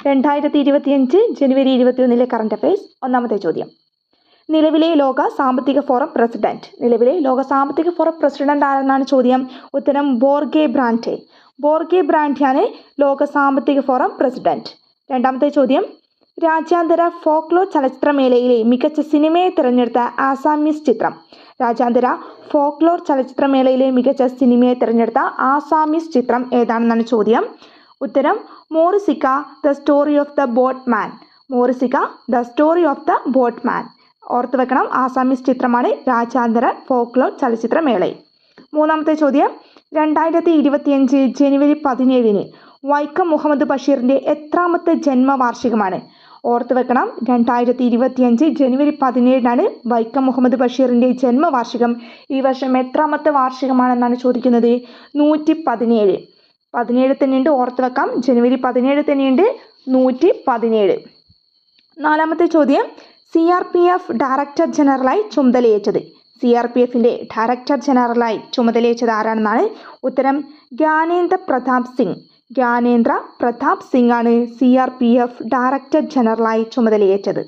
2025 ജനുവരി 21 current affairs. ഒന്നാമത്തെ ചോദ്യം, നിലവിലെ ലോക സാമ്പത്തിക ഫോറം പ്രസിഡന്റ് ആരെന്നാണ് ചോദ്യം. ഉത്തരം ബോർഗെ ബ്രാൻഡെയാണ് ലോക സാമ്പത്തിക ഫോറം പ്രസിഡന്റ്. രണ്ടാമത്തെ ചോദ്യം, രാജ്യാന്തര ഫോക്ലോർ ചലച്ചിത്രമേളയിലെ മികച്ച സിനിമയെ തിരഞ്ഞെടുത്ത ആസാമീസ് ചിത്രം. രാജ്യാന്തര ഫോക്ലോർ ചലച്ചിത്രമേളയിലെ മികച്ച സിനിമയെ തിരഞ്ഞെടുത്ത ആസാമീസ് ചിത്രം ഏതാണെന്നാണ് ചോദ്യം. ഉത്തരം മോറിസിക്ക the story of the boatman. ഓർത്തു വെക്കണം, ആസാമീസ് ചിത്രമാണ് രാജ്യാന്തര ഫോക്ലോർ ചലച്ചിത്രമേളയിൽ. മൂന്നാമത്തെ ചോദ്യം, 2025 ജനുവരി 17 വൈക്കം മുഹമ്മദ് ബഷീറിന്റെ എത്രാമത്തെ ജന്മവാർഷികമാണ്? ഓർത്തു വെക്കണം, 2025 ജനുവരി 17 വൈക്കം മുഹമ്മദ് ബഷീറിന്റെ ജന്മവാർഷികം. ഈ വർഷം എത്രാമത്തെ വാർഷികമാണെന്നാണ് ചോദിക്കുന്നത്. 117. 17 തന്നെയുണ്ട്, ഓർത്തു വെക്കാം, ജനുവരി 17 തന്നെയുണ്ട്, 117. നാലാമത്തെ ചോദ്യം, CRPF ഡയറക്ടർ ജനറലായി ചുമതലയേറ്റത്. CRPFന്റെ ഡയറക്ടർ ജനറലായി ചുമതലയേറ്റത് ആരാണെന്നാണ്. ഉത്തരം ജ്ഞാനേന്ദ്ര പ്രതാപ് സിംഗ് ആണ് CRPF ഡയറക്ടർ ജനറലായി ചുമതലയേറ്റത്.